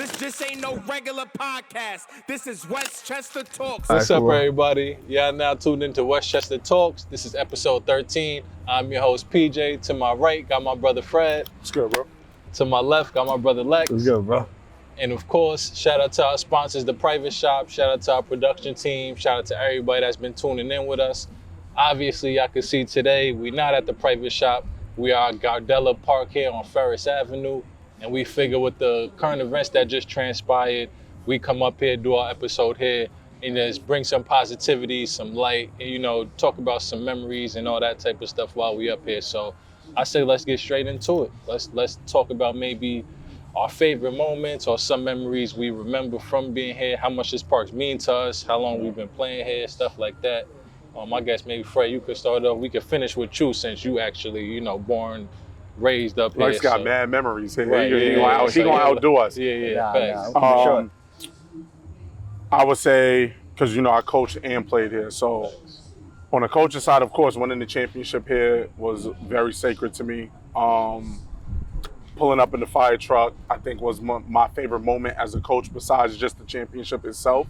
This ain't no regular podcast. This is Westchester Talks. What's up, everybody? Y'all now tuned into Westchester Talks. This is episode 13. I'm your host, PJ. To my right, got my brother Fred. What's good, bro? To my left, got my brother Lex. What's good, bro? And of course, shout out to our sponsors, The Private Shop. Shout out to our production team. Shout out to everybody that's been tuning in with us. Obviously, y'all can see today, we're not at The Private Shop. We are at Gardella Park here on Ferris Avenue. And we figure with the current events that just transpired, we come up here, do our episode here, and just bring some positivity, some light, and, you know, talk about some memories and all that type of stuff while we up here. So I say let's get straight into it. Let's talk about maybe our favorite moments or some memories we remember from being here, how much this park's mean to us, how long we've been playing here, stuff like that. I guess maybe Fred, you could start off. We could finish with you since you actually, you know, born, raised up here. Mike's got mad memories. Right, He gonna outdo us. Yeah. Sure. I would say, because, you know, I coached and played here. So on the coaching side, of course, winning the championship here was very sacred to me. Pulling up in the fire truck, I think, was my favorite moment as a coach besides just the championship itself.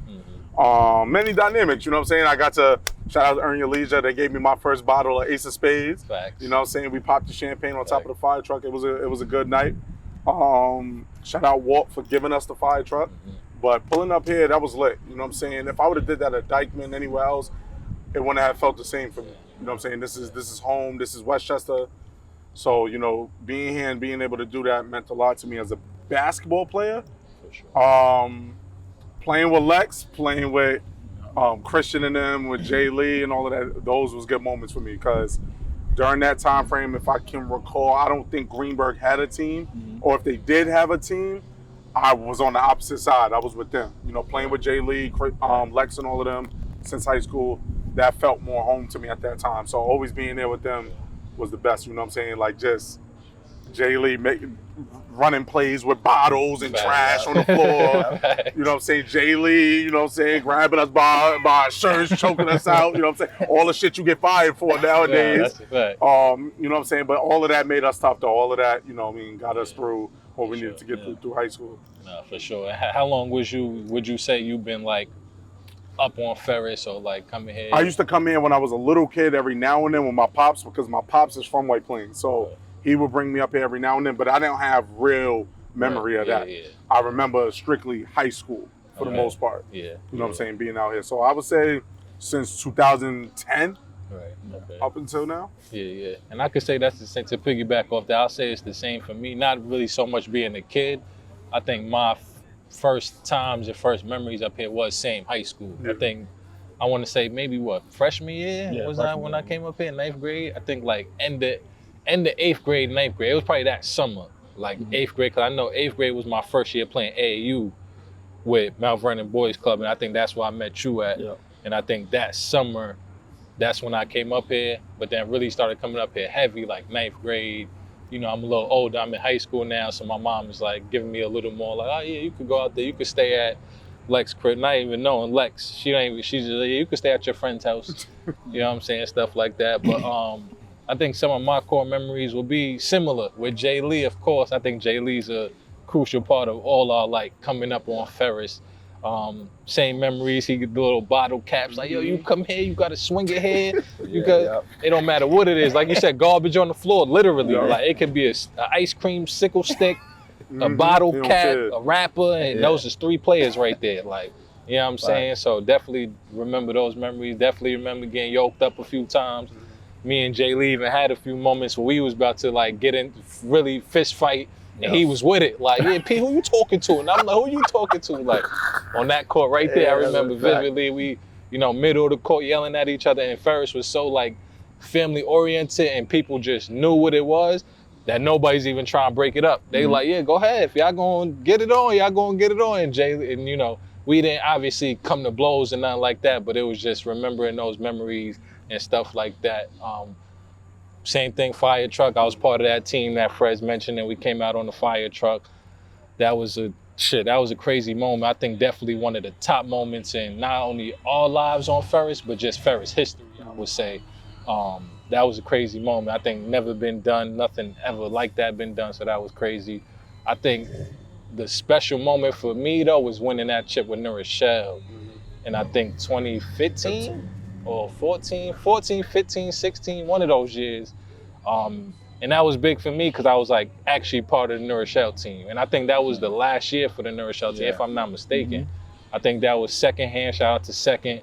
Many dynamics, you know what I'm saying? I got to shout out to Earn Your Leisure. They gave me my first bottle of Ace of Spades. Facts. You know what I'm saying? We popped the champagne on top of the fire truck. It was a good night. Shout out Walt for giving us the fire truck. But pulling up here, that was lit. You know what I'm saying? If I would have did that at Dykeman, anywhere else, it wouldn't have felt the same for me. You know what I'm saying? This is home. This is Westchester. So, you know, being here and being able to do that meant a lot to me as a basketball player. For sure. Playing with Lex, playing with Christian and them, with Jay Lee and all of that, those was good moments for me because during that time frame, if I can recall, I don't think Greenberg had a team, or if they did have a team, I was on the opposite side. I was with them. You know, playing with Jay Lee, Lex and all of them since high school, that felt more home to me at that time. So always being there with them was the best, you know what I'm saying? Like just Jay Lee running plays with bottles and trash on the floor. You know what I'm saying? Jay Lee, you know what I'm saying? Grabbing us by our shirts, choking us out, you know what I'm saying? All the shit you get fired for nowadays. That's a fact. You know what I'm saying? But all of that made us tough though. All of that, you know what I mean, got us through what we needed to get through high school. No, for sure. How long would you say you've been like up on Ferris or like coming here? I used to come in when I was a little kid every now and then with my pops because my pops is from White Plains. So he would bring me up here every now and then, but I don't have real memory of that. Yeah. I remember strictly high school for the most part. Yeah. You know what I'm saying? Being out here. So I would say since 2010 up until now. Yeah. And I could say that's the same, to piggyback off that, I'll say it's the same for me. Not really so much being a kid. I think my first times and first memories up here was same high school. I think I want to say maybe freshman year was that when I came up here in 9th grade. I think like end of 8th grade, 9th grade. It was probably that summer, like 8th grade, because I know 8th grade was my first year playing AAU with Mount Vernon Boys Club, and I think that's where I met you at. And I think that summer, that's when I came up here, but then really started coming up here heavy, like 9th grade. You know, I'm a little older, I'm in high school now, so my mom is like giving me a little more like, oh yeah, you could go out there, you could stay at Lex crib, not even knowing Lex. She's just like, yeah, you could stay at your friend's house. You know what I'm saying? Stuff like that. But I think some of my core memories will be similar with Jay Lee, of course. I think Jay Lee's a crucial part of all our like coming up on Ferris. Same memories, he get the little bottle caps, like, yo, you come here, you gotta swing your head. It don't matter what it is. Like you said, garbage on the floor, literally. Like it could be a ice cream sickle stick, a bottle cap, a wrapper, and those is 3 players right there. Like, you know what I'm saying? So definitely remember those memories. Definitely remember getting yoked up a few times. Me and Jay Lee even had a few moments where we was about to like get in really fist fight. And he was with it, like, yeah, P, who you talking to? And I'm like, who you talking to? Like, on that court right there, I remember vividly, we, you know, middle of the court yelling at each other, and Ferris was so, like, family-oriented, and people just knew what it was, that nobody's even trying to break it up. They like, yeah, go ahead. If y'all gonna get it on, y'all gonna get it on. And you know, we didn't obviously come to blows and nothing like that, but it was just remembering those memories and stuff like that. Same thing, fire truck. I was part of that team that Fred's mentioned, and we came out on the fire truck. That was a crazy moment. I think definitely one of the top moments in not only our lives on Ferris, but just Ferris history, I would say. That was a crazy moment. I think never been done, nothing ever like that been done, so that was crazy. I think the special moment for me though was winning that chip with New Rochelle. And I think 2015 or 14, 15, 16, one of those years. And that was big for me because I was like actually part of the New Rochelle team. And I think that was the last year for the New Rochelle team, if I'm not mistaken. I think that was second hand, shout out to second.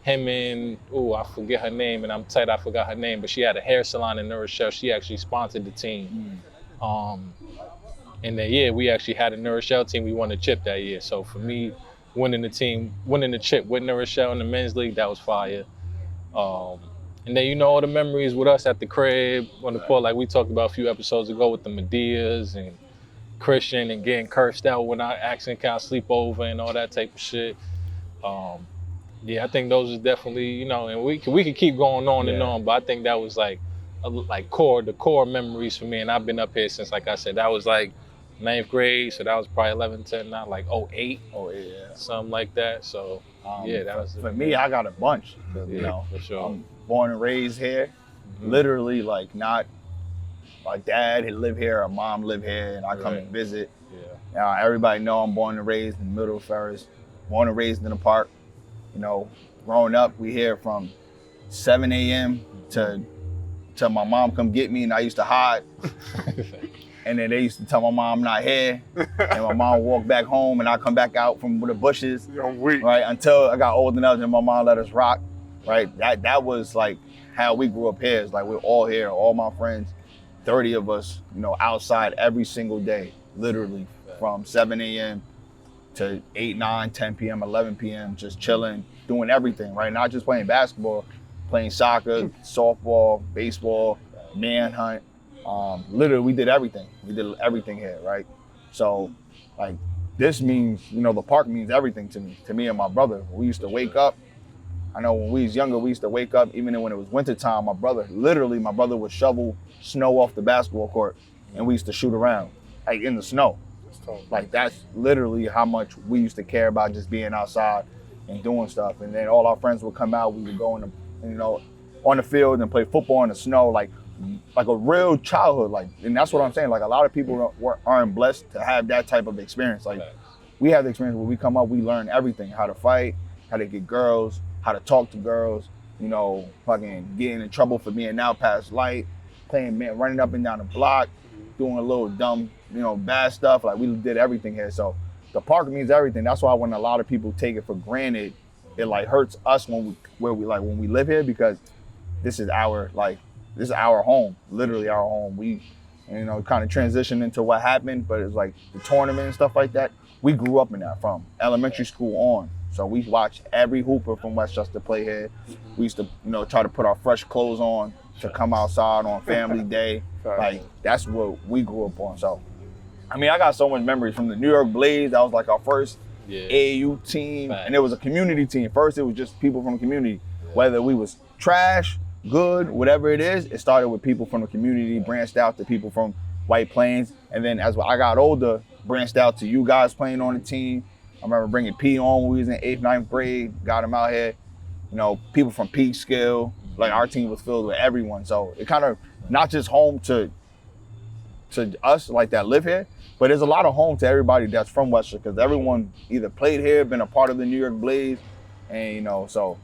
Him and, I forget her name, and I'm tight, I forgot her name, but she had a hair salon in New Rochelle. She actually sponsored the team. And then, we actually had a New Rochelle team. We won the chip that year. So for me, winning the chip with New Rochelle in the men's league, that was fire. And then, all the memories with us at the crib on the court, like we talked about a few episodes ago with the Medias and Christian and getting cursed out when I asking can I sleep over and all that type of shit. I think those are definitely, and we could keep going on and on, but I think that was the core memories for me. And I've been up here since, like I said, that was like 9th grade, so that was probably 11, 10, not like 08, something like that. So that was for me. I got a bunch. For sure. I'm born and raised here. Literally, not my dad had lived here, or mom lived here, and I come and visit. Everybody know I'm born and raised in the middle of Ferris, born and raised in the park. Growing up, we here from 7 a.m. to my mom come get me, and I used to hide. And then they used to tell my mom I'm not here, and my mom would walk back home, and I come back out from the bushes, right? Until I got old enough, and my mom let us rock, right? That was like how we grew up here. It's like we're all here, all my friends, 30 of us, outside every single day, literally from 7 a.m. to 8, 9, 10 p.m., 11 p.m., just chilling, doing everything, right? Not just playing basketball, playing soccer, softball, baseball, manhunt. Literally, we did everything. We did everything here, right? So, this means, the park means everything to me and my brother. We used to wake up. I know when we was younger, we used to wake up, even when it was wintertime, my brother would shovel snow off the basketball court, and we used to shoot around, in the snow. That's literally how much we used to care about just being outside and doing stuff. And then all our friends would come out, we would go on the field and play football in the snow, like a real childhood. And that's what I'm saying. A lot of people aren't blessed to have that type of experience. We have the experience where we come up, we learn everything, how to fight, how to get girls, how to talk to girls, fucking getting in trouble for being out past light, running up and down the block, doing a little dumb, bad stuff. We did everything here. So the park means everything. That's why when a lot of people take it for granted, it hurts us when we live here, because this is our home, literally our home. We, kind of transitioned into what happened, but it's the tournament and stuff like that. We grew up in that from elementary school on. So we watched every hooper from Westchester play here. We used to, try to put our fresh clothes on to come outside on family day. That's what we grew up on. So, I got so much memories from the New York Blaze. That was our first AAU team. And it was a community team. First, it was just people from the community. Whether we was trash, good, whatever it is, it started with people from the community, branched out to people from White Plains. And then as I got older, branched out to you guys playing on the team. I remember bringing P on when we was in 8th, 9th grade, got him out here. People from Peekskill. Our team was filled with everyone. So it kind of not just home to us that live here, but there's a lot of home to everybody that's from Westchester, because everyone either played here, been a part of the New York Blaze, and so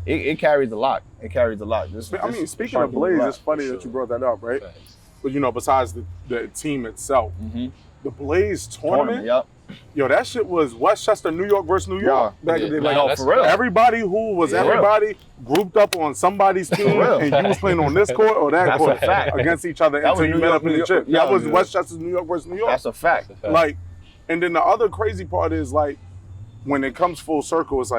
it carries a lot. It carries a lot. Speaking of Blaze, it's funny that you brought that up, right? But besides the team itself, the Blaze tournament, that shit was Westchester, New York versus New York. Back in the day. For real. Everybody who was everybody grouped up on somebody's team, and you was playing on this court or that court against each other until you met up in the chip. That was Westchester's New York versus New York. That's a fact. And then the other crazy part is when it comes full circle, it's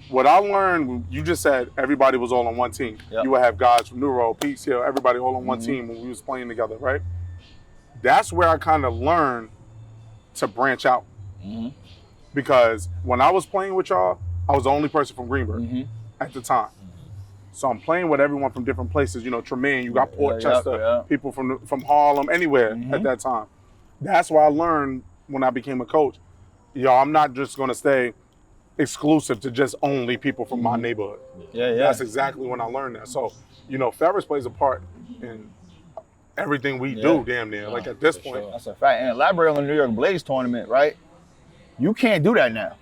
what I learned. You just said everybody was all on one team. You would have guys from Neuro, Peaks Hill, everybody all on one team when we was playing together, right? That's where I kind of learned to branch out. Because when I was playing with y'all, I was the only person from Greenburgh at the time. So I'm playing with everyone from different places. Tremaine, you got Portchester, people from Harlem, anywhere at that time. That's where I learned when I became a coach. I'm not just going to stay exclusive to just only people from my neighborhood. That's exactly when I learned that. So, Ferris plays a part in everything we do, damn near. Like at this point, That's a fact. And elaborate on the New York Blaze tournament, right? You can't do that now.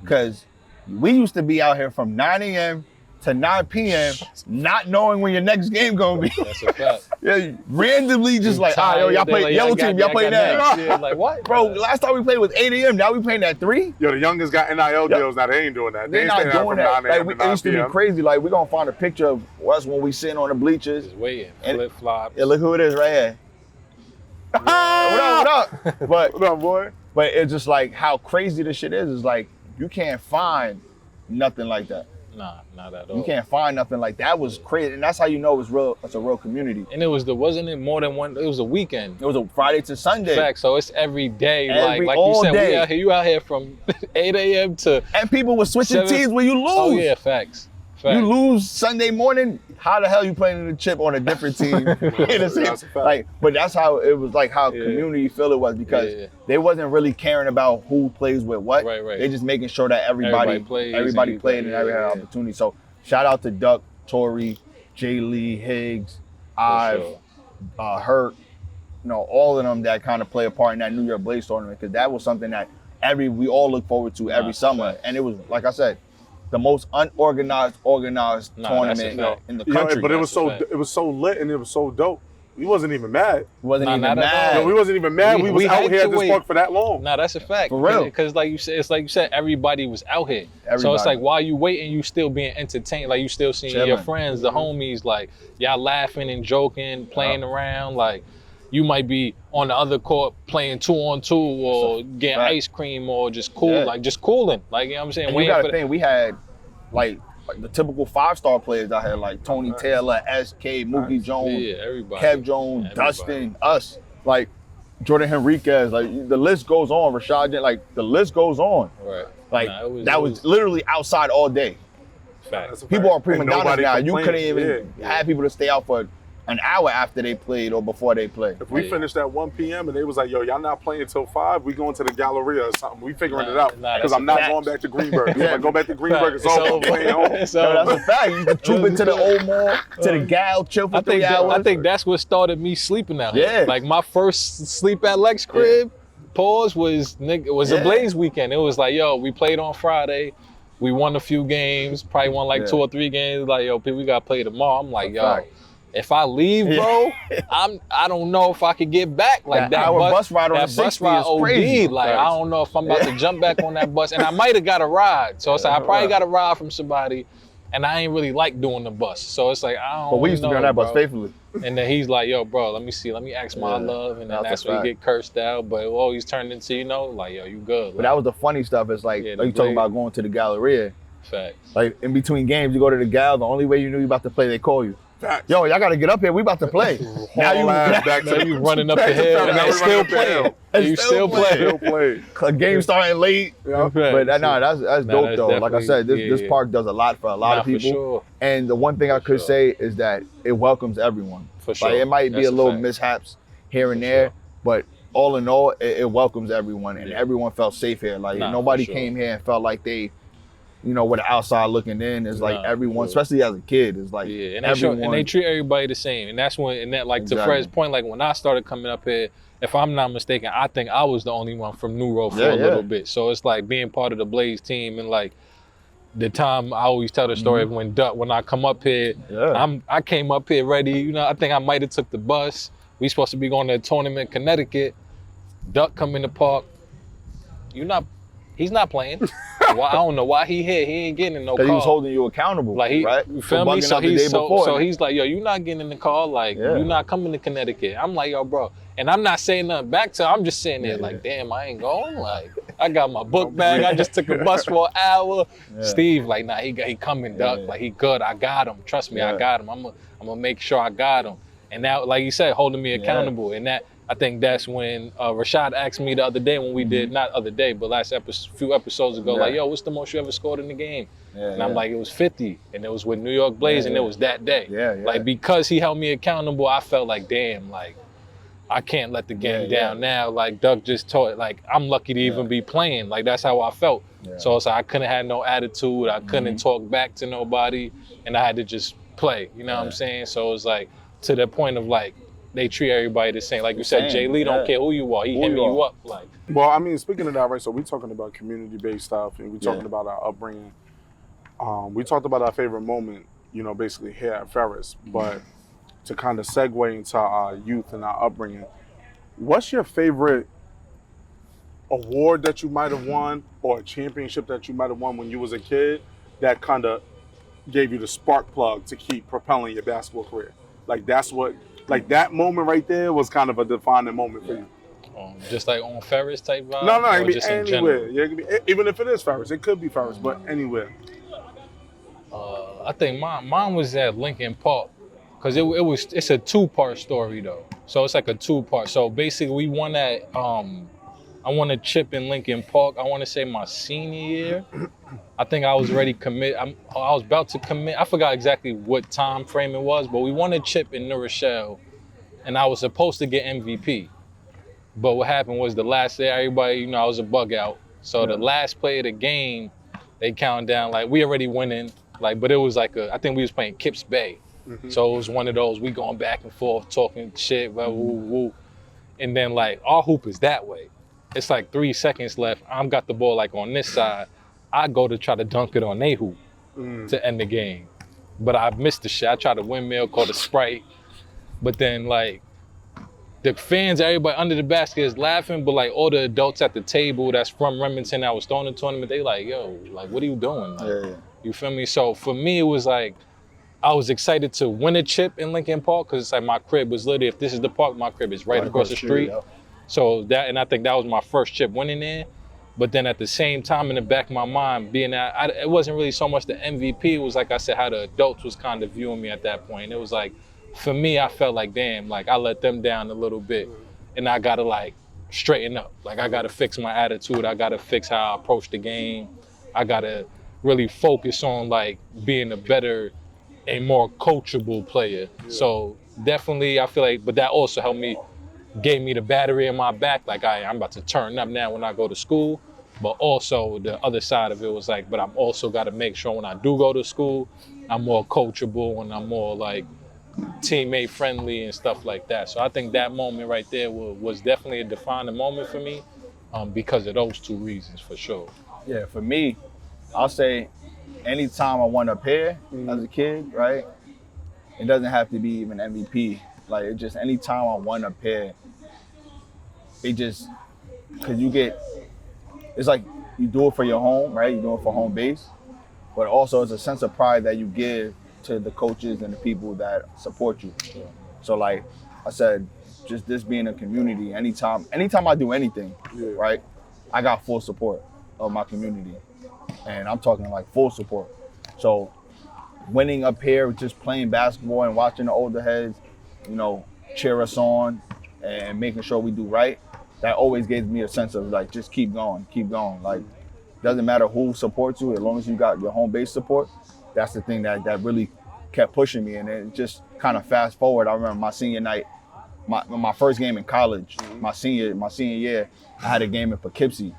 Because we used to be out here from 9 a.m. to 9 p.m. not knowing when your next game gonna be. That's a fact. Yeah, randomly just like, yo, y'all play yellow team, y'all play now. Like what? Bro, last time we played was 8 a.m. Now we playing at 3? yo, the youngest got NIL deals. Now they ain't doing that. They're ain't not staying out doing from that. 9 a.m. Like, to it 9 used to be p.m. crazy. Like, we're gonna find a picture of us when we sitting on the bleachers. Just waiting. And- Flip flops. Yeah, look who it is right here. What up? But What up, boy? But it's just like how crazy this shit is. It's like you can't find nothing like that. Nah, not at all. You can't find nothing like that. That was crazy, and that's how you know it's real. It's a real community. And wasn't it more than one? It was a weekend. It was a Friday to Sunday. Fact. So it's every day. Every- like all you said, day. you out here from 8 a.m. to. And people were switching 7. teams when you lose. Oh yeah, facts. You lose Sunday morning. How the hell you playing in the chip on a different team? That's a fact. Like, but that's how it was. Like how community feel it was because they wasn't really caring about who plays with what. Right. They just making sure that everybody played and everybody had an opportunity. So shout out to Duck, Tory, Jay Lee, Higgs, Ive, Hurt, all of them that kind of play a part in that New York Blaze tournament because that was something that we all look forward to every summer. And it was, like I said, the most organized tournament in the country. But it was so lit and it was so dope. We wasn't even mad. We wasn't even mad. No, we wasn't even mad. We was out here at this park for that long. Nah, that's a fact. For real. Because like you said, it's like you said, everybody was out here. So it's like while you waiting, you still being entertained. Like you still seeing your friends, the homies, like y'all laughing and joking, playing around. Like you might be on the other court playing 2-on-2 or getting ice cream or just cool, like just cooling. Like, you know what I'm saying? And you gotta think, we had like the typical 5-star players out here, like Tony Taylor, SK, Mookie Jones, everybody. Kev Jones, Dustin, us, like Jordan Henriquez, like the list goes on, Rashad, like the list goes on. Right. Like that was literally outside all day. Facts. People are prima donnas now. You complained. couldn't even have people to stay out for an hour after they played or before they played. If we finished at 1 p.m. and they was like, yo, y'all not playing till 5, we going to the Galleria or something. We figuring it out. Because I'm not going back to Greenberg. If I go back to Greenberg, it's over. It's over. That's a fact. You used to troop into the old mall, to the gal, chill for 3 hours. I think that's what started me sleeping out here. Yeah. Like my first sleep at Lex crib, was a Blaze weekend. It was like, yo, we played on Friday. We won a few games, probably won like 2 or 3 games. Like, yo, we got to play tomorrow. I'm like, yo, if I leave, bro, I don't know if I could get back. Like that bus ride on the 60 is crazy. Like, I don't know if I'm about to jump back on that bus. And I might have got a ride. So it's like, I probably got a ride from somebody. And I ain't really like doing the bus. So it's like, I don't know. But we used to be on that bus faithfully. And then he's like, yo, bro, let me ask my love. And then that's when you get cursed out. But it always turned into, like, yo, you good. But that was the funny stuff. It's like, you talking about going to the Galleria. Facts. Like, in between games, you go to the Gal, the only way you knew you about to play, they call you. Facts. Yo, y'all got to get up here. We about to play. Now you running up the hill and they still playing. You still play. Game starting late. Yeah. But that's dope though. Like I said, this park does a lot for a lot of people. Sure. And the one thing I could say is that it welcomes everyone. For sure. Like, it might be a little mishaps here and there, but all in all, it welcomes everyone, and everyone felt safe here. Like nobody came here and felt like they, with the outside looking in. It's like everyone, especially as a kid, is like everyone. And they treat everybody the same. And that's when, to Fred's point, like when I started coming up here, if I'm not mistaken, I think I was the only one from New Road for a little bit. So it's like being part of the Blaze team and like the time I always tell the story of when I come up here, I came up here ready. I think I might have took the bus. We supposed to be going to a tournament in Connecticut. Duck come in the park. He's not playing. Well, I don't know why he here. He ain't getting in no car. He was holding you accountable, like right? You feel me? So he's like, yo, you not getting in the car. Like, you not coming to Connecticut. I'm like, yo, bro. And I'm not saying nothing back to him. I'm just sitting there like, damn, I ain't going. Like, I got my book bag. I just took a bus for an hour. Steve, like, nah, he coming, Duck. Like, he good. I got him. Trust me, I got him. I'm gonna make sure I got him. And now, like you said, holding me accountable. And that, I think that's when Rashad asked me the other day when we did, not other day, but few episodes ago, like, yo, what's the most you ever scored in the game? And I'm like, it was 50. And it was with New York Blaze, and it was that day. Like, because he held me accountable, I felt like, damn, like, I can't let the game down now. Like, Doug just told, like, I'm lucky to even be playing. Like, that's how I felt. So it's like, I couldn't have no attitude. I couldn't talk back to nobody. And I had to just play. You know what I'm saying? So it was like, to the point of like, they treat everybody the same. Like you said, Jay Lee don't care who you are. He hemming you up. Like, well, I mean, speaking of that, right? So we talking about community-based stuff, and we talking about our upbringing. We talked about our favorite moment, you know, basically here at Ferris. But to kind of segue into our youth and our upbringing, what's your favorite award that you might have won, or a championship that you might have won when you was a kid that kind of gave you the spark plug to keep propelling your basketball career? Like that's what, like that moment right there was kind of a defining moment for you. Just like on Ferris type vibe? No, it or can be just anywhere. in Yeah, it can be, even if it is Ferris, it could be Ferris, but anywhere. I think mine was at Lincoln Park, because it's a 2-part story though. So it's like a 2-part. So basically we won that, I won a chip in Lincoln Park, I want to say my senior year. I think I was already I was about to commit. I forgot exactly what time frame it was, but we won a chip in New Rochelle, and I was supposed to get MVP. But what happened was the last day, everybody, you know, I was a bug out. So the last play of the game, they count down, like we already winning, like, but it was like I think we was playing Kips Bay. So it was one of those, we going back and forth, talking shit, woo, woo. And then like our hoop is that way. It's like 3 seconds left. I've got the ball like on this side. I go to try to dunk it on they hoop to end the game. But I missed the shit. I tried to windmill, called a Sprite. But then like the fans, everybody under the basket is laughing, but like all the adults at the table that's from Remington that was throwing the tournament, they like, yo, like what are you doing? Like, you feel me? So for me, it was like, I was excited to win a chip in Lincoln Park, because it's like my crib was literally, if this is the park, my crib is right across the street. So that, and I think that was my first chip winning there. But then at the same time, in the back of my mind, being that it wasn't really so much the MVP, it was like I said, how the adults was kind of viewing me at that point. It was like, for me, I felt like, damn, like I let them down a little bit, and I gotta like straighten up. Like I gotta fix my attitude. I gotta fix how I approach the game. I gotta really focus on like being a better and more coachable player. So definitely, I feel like, but that also helped me, gave me the battery in my back. Like I'm about to turn up now when I go to school. But also the other side of it was like, but I'm also got to make sure when I do go to school, I'm more coachable and I'm more like teammate friendly and stuff like that. So I think that moment right there was definitely a defining moment for me, because of those 2 reasons for sure. Yeah, for me, I'll say anytime I won up here as a kid, right? It doesn't have to be even MVP. Like it just, anytime I won up here, it just, cause you get, it's like you do it for your home, right? You do it for home base, but also it's a sense of pride that you give to the coaches and the people that support you. So like I said, just this being a community, anytime I do anything, right? I got full support of my community, and I'm talking like full support. So winning up here, just playing basketball and watching the older heads, you know, cheer us on and making sure we do right, that always gives me a sense of like, just keep going. Like, doesn't matter who supports you, as long as you got your home base support. That's the thing that really kept pushing me. And then just kind of fast forward, I remember my senior night, my first game in college, my senior year, I had a game in Poughkeepsie,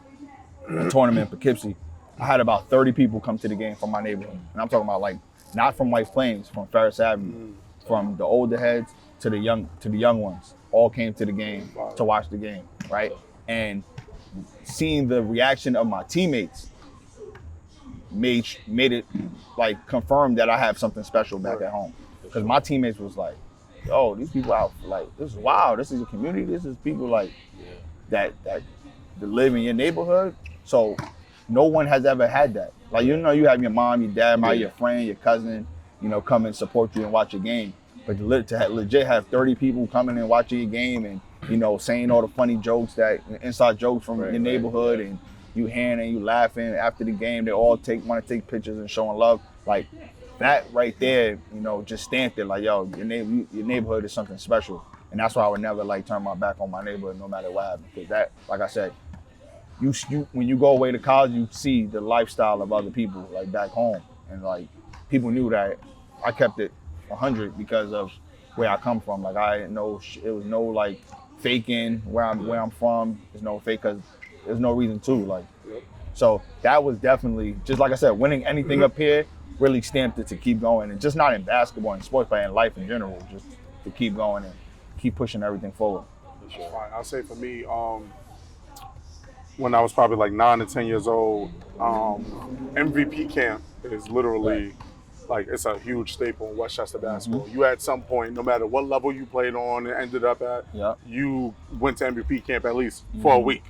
a tournament in Poughkeepsie. I had about 30 people come to the game from my neighborhood. And I'm talking about like, not from White Plains, from Ferris Ave, from the older heads to the young ones, all came to the game to watch the game, right? And seeing the reaction of my teammates made it like confirm that I have something special back at home. Because my teammates was like, yo, these people out, like, this is wild. This is a community. This is people like that live in your neighborhood. So no one has ever had that. Like, you know, you have your mom, your dad, your friend, your cousin, you know, come and support you and watch your game. But to legit have 30 people coming and watching your game and, you know, saying all the funny jokes, inside jokes from your neighborhood, and you hearing and you laughing after the game, they all want to take pictures and showing love. Like, that right there, you know, just stamped it like, yo, your neighborhood is something special. And that's why I would never like turn my back on my neighborhood no matter what happens. Because that, like I said, you when you go away to college, you see the lifestyle of other people like back home. And like, people knew that I kept it 100 because of where I come from. Like, I didn't know, it was no like faking where I'm from. There's no fake, because there's no reason to, like. So that was definitely, just like I said, winning anything up here really stamped it to keep going. And just not in basketball and sports, but in life in general, just to keep going and keep pushing everything forward. Right, I'll say for me, when I was probably like 9 to 10 years old, MVP camp is literally like it's a huge staple in Westchester basketball. You at some point, no matter what level you played on and ended up at, you went to MVP camp at least for a week.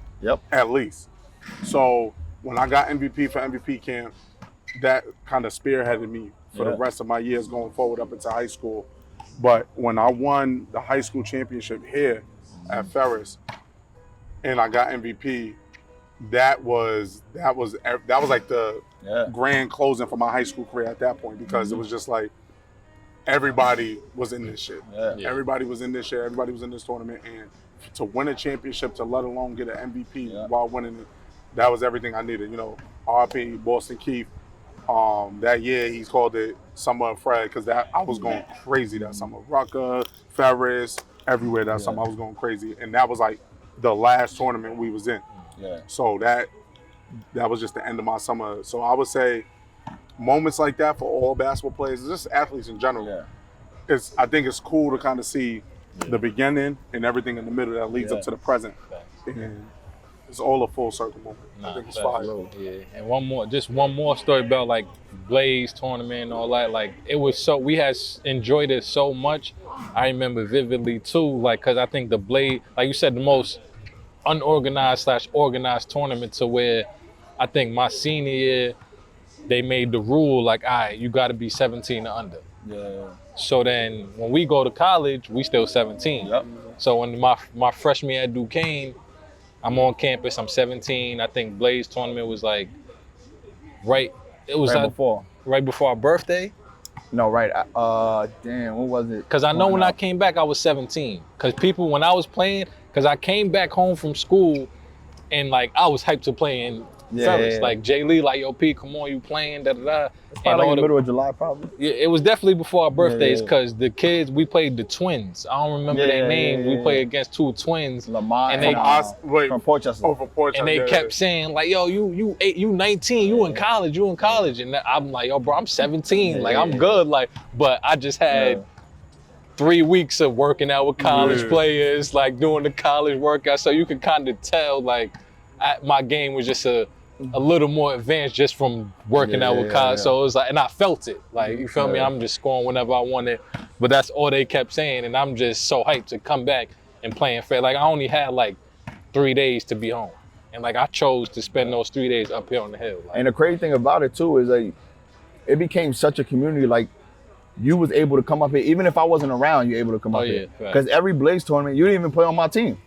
At least. So when I got MVP for MVP camp, that kind of spearheaded me for the rest of my years going forward up into high school. But when I won the high school championship here at Ferris and I got MVP, that was like the grand closing for my high school career at that point, because it was just like everybody was in this shit. Everybody was in this shit. Everybody was in this tournament, and to win a championship, to let alone get an MVP while winning it, that was everything I needed. You know, RP Boston Keith. That year he's called it Summer of Fred, because I was going crazy that summer. Rucker, Ferris, everywhere that summer I was going crazy, and that was like the last tournament we was in. So that was just the end of my summer. So I would say moments like that for all basketball players, just athletes in general. I think it's cool to kind of see the beginning and everything in the middle that leads up to the present. And it's all a full circle moment. I think it's fire. And one more story about like Blaze tournament and all that. Like it was we had enjoyed it so much. I remember vividly too, like, cause I think the Blaze, like you said, the most unorganized / organized tournament, to where I think my senior year, they made the rule like, all right, you gotta be 17 or under. So then when we go to college, we still 17. So when my freshman year at Duquesne, I'm on campus, I'm 17. I think Blaze tournament was like right before our birthday. No, right. Damn, what was it? Because I know when I came back, I was 17. Because people, when I was playing, because I came back home from school and like I was hyped to play in Ferris. Like Jay Lee, like, yo, P, come on, you playing, da da da. It's probably like in the middle of July, probably. Yeah, it was definitely before our birthdays, because the kids, we played the twins. I don't remember their names. We played against 2 twins. Lamont and they from Portchester. Oh, from Portchester. And they kept saying like, yo, you 19, you in college. And I'm like, yo, bro, I'm 17. Like, I'm good. Like, but I just had 3 weeks of working out with college players, like doing the college workout. So you could kind of tell like my game was just a little more advanced just from working out with college. So it was like, and I felt it. Like, you feel me? I'm just scoring whenever I wanted. But that's all they kept saying. And I'm just so hyped to come back and playing fair. Like, I only had like 3 days to be home. And like, I chose to spend those 3 days up here on the hill. Like, and the crazy thing about it too is like, it became such a community. Like, you was able to come up here, even if I wasn't around, you're able to come up here. Because every Blaze tournament, you didn't even play on my team.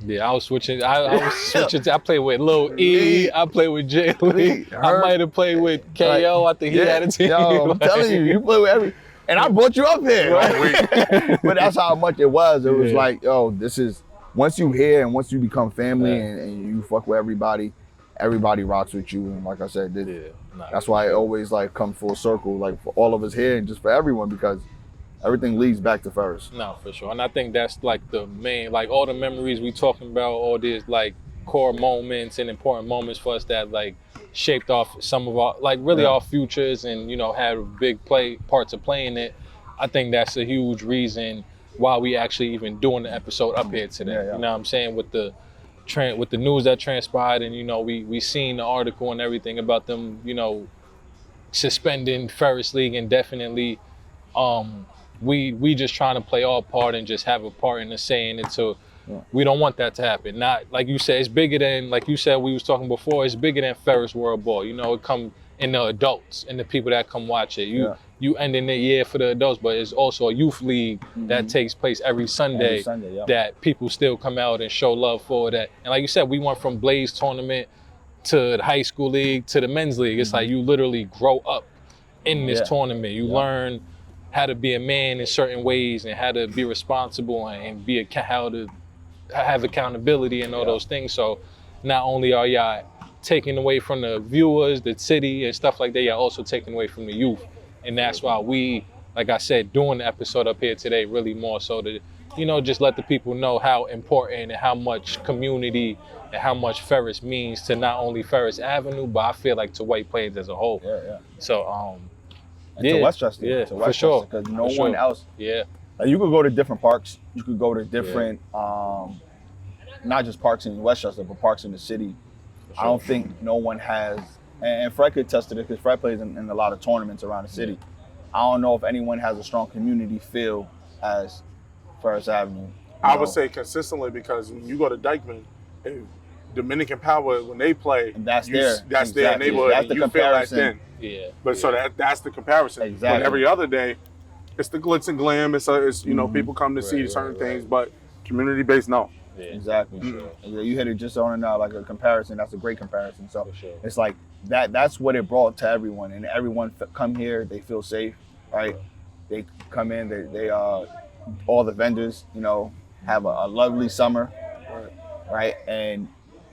Yeah, I was switching. I was switching. I played with Lil E. I played with Jay Lee. I might have played with KO. I think he had a team. Yo, I'm telling you, you play with every. And I brought you up here. But that's how much it was. It was like, yo, this is, once you here and once you become family and you fuck with everybody rocks with you. And like I said, that's why it always like come full circle, like for all of us here and just for everyone, because everything leads back to Ferris. No, for sure. And I think that's like the main, like all the memories we talking about, all these like core moments and important moments for us that like shaped off some of our, like really our futures and, you know, had a big part to play in it. I think that's a huge reason why we actually even doing the episode up here today. You know what I'm saying? With the news that transpired, and, you know, we seen the article and everything about them, you know, suspending Ferris League indefinitely. We just trying to play our part and just have a part in the saying it. So we don't want that to happen. Not, like you said, it's bigger than, like you said, we was talking before, it's bigger than Ferris World Ball. You know, it come in the adults and the people that come watch it. You ending the year for the adults, but it's also a youth league that takes place every Sunday that people still come out and show love for that. And like you said, we went from Blaze tournament to the high school league to the men's league. It's like you literally grow up in this tournament. You learn how to be a man in certain ways and how to be responsible and be how to have accountability and all those things. So not only are y'all taking away from the viewers, the city and stuff like that, y'all also taking away from the youth. And that's why we, like I said, doing the episode up here today, really more so to, you know, just let the people know how important and how much community and how much Ferris means to not only Ferris Avenue, but I feel like to White Plains as a whole. So, and to Westchester. Yeah, to Westchester, for sure. Because no one else. Like, you could go to different parks. You could go to different, not just parks in Westchester, but parks in the city. I don't think no one has, and Fred could attest to this because Fred plays in a lot of tournaments around the city. I don't know if anyone has a strong community feel as Ferris Avenue. I would say consistently, because when you go to Dykeman, Dominican Power, when they play, And that's their neighborhood. That's the you feel that comparison. then. Yeah. But so that's the comparison. Exactly. But every other day, it's the glitz and glam. It's you know, people come to see certain things, but community based, no. Yeah. Exactly. You hit it just on like a comparison. That's a great comparison. So For sure. it's like that's what it brought to everyone, and everyone come here, they feel safe, right? They come in, they all the vendors, you know, have a lovely summer, right? And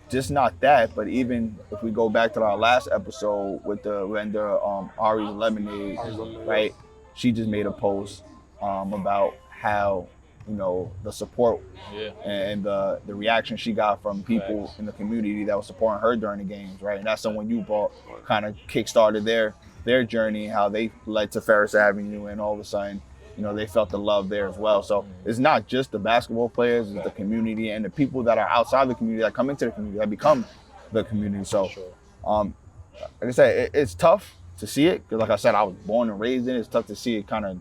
just not that, but even if we go back to our last episode with the vendor Ari's Lemonade, right? She just made a post about how, you know, the support and the reaction she got from people in the community that was supporting her during the games, right? And that's someone you brought, kind of kickstarted their journey, how they led to Ferris Avenue, and all of a sudden, you know, they felt the love there as well. So it's not just the basketball players, it's the community and the people that are outside the community that come into the community that become the community. So, like I said, it's tough to see it because, like I said, I was born and raised in it. It's tough to see it kind of,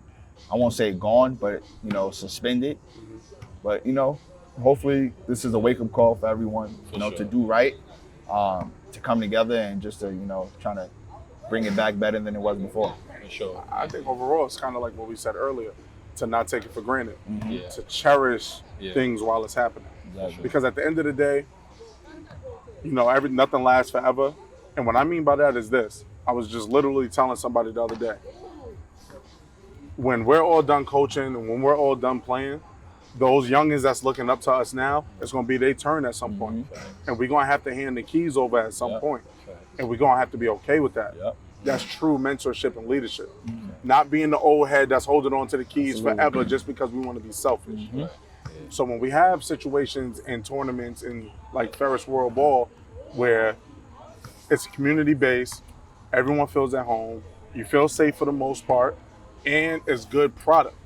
I won't say gone, but, you know, suspended. But, you know, hopefully this is a wake-up call for everyone, you know, to do right, to come together and just to, you know, trying to bring it back better than it was before. For sure. I think overall it's kind of like what we said earlier, to not take it for granted, Yeah. to cherish things while it's happening. Exactly. Because at the end of the day, you know, nothing lasts forever. And what I mean by that is this. I was just literally telling somebody the other day. When we're all done coaching and when we're all done playing, those youngins that's looking up to us now, it's going to be their turn at some point. And we're going to have to hand the keys over at some point. And we're going to have to be okay with that. That's true mentorship and leadership. Not being the old head that's holding on to the keys forever just because we want to be selfish. So when we have situations and tournaments in like Ferris World Ball where it's community based, everyone feels at home, you feel safe for the most part, and it's good product.